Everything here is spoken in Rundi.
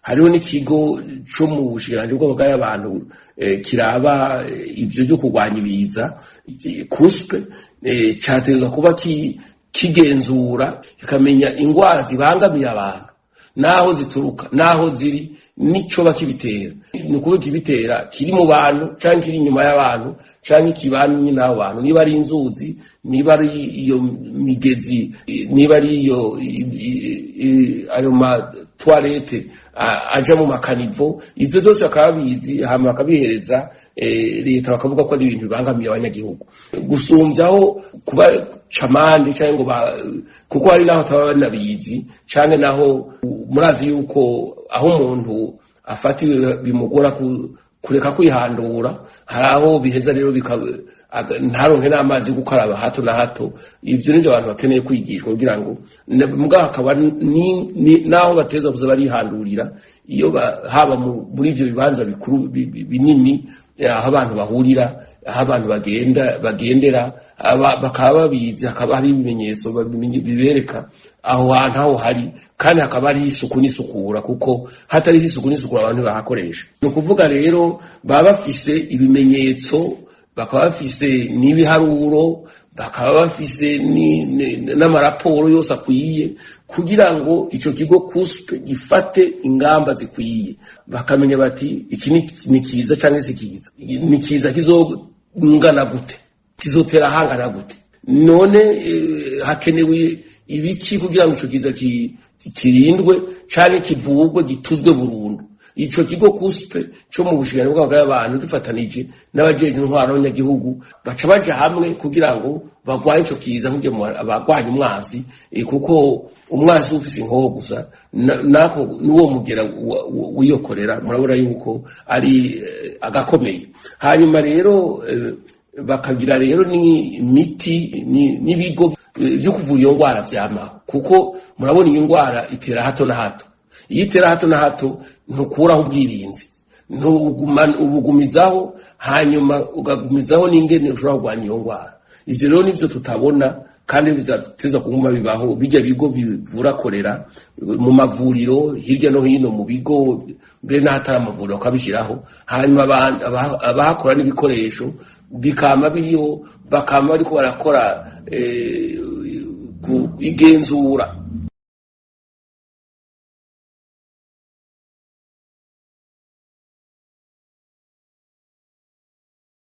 hariho n'ikigo cyo mu bushikiranje bw'amagara y'abantu kiraba ivyo byo kurwanya ibiza kuspe cyategerezwa kuba kigenzura kikamenya ingwara zibangamiye abantu naho zituruka naho ziri nico bakibitera ni ukuvuga ibitera kiri mu bantu canke kiri inyuma y'abantu canke kibanye n'abo bantu niba ari inzuzi niba ari iyo migezi niba ari iyo ayo ma toilette aja mu makanivo ivyo zose bakabizi hama bakabihereza leta bakavuga ko ari ibintu bibangamiye abanyagihugu gusumbyaho kuba camande canke ngo kuko hari naho taba banabizi canke naho murazi yuko aho umuntu afatiwe bimugora kureka kwihandura haraho biheza rero ntaronke n'amazi gukaraba hato na hato ivyo nivyo abantu bakeneye kwigishwa kugira ngo mugabo akaba naho bateza kuza barihandurira iyo haba muri ivyo bibanza bikuru binini aho abantu bahurira aho abantu bagendera bakaba babizi hakaba hari ibimenyetso bibereka aho hantu aho hari kandi hakaba hari isuku n'isukura kuko hatari isuku n'isukura abantu bahakoresha no kuvuga rero baba bafise ibimenyetso bakaba bafise n'ibiharuro bakaba bafise n'amaraporo yose akwiye kugira ngo ico kigo kuspe gifate ingamba zikwiye bakamenya bati iki ni kiza canke si kiza ni kiza kizongana gute kizotera hangana gute none hakenewe ibiki kugira ngo ico kiza kirindwe canke kivugwe gituzwe burundu ico kigo kuspe cyo mu bushikirane bw'abantu gifatanije n'abajeje intwaro y'abanyagihugu baca baje hamwe kugira ngo bagwaye ico kiza nk'uje abagwanya umwasi kuko umwasi ufise inkoho gusa nako nuwo mugera wiyokorera murabura yuko ari agakomeye hanyuma rero bakagira rero ni miti n'ibigo byo kuvura iyo ngwara vyama kuko murabona iyo ngwara itera hato na hato yitera hato na hato ntukuraho ubwirinzi ubugumizaho hanyuma ugagumizaho n'ingene ushobora kurwanya iyo ngwara ivyo rero nivyo tutabona kandi bizateza kuguma bibaho bijya bigo bivura korera mu mavuriro hirya no hino mu bigo mbere n'ahatari amavuriro akabishiraho hanyuma abahakora n'ibikoresho bikama biriho bakama bariko barakora igenzura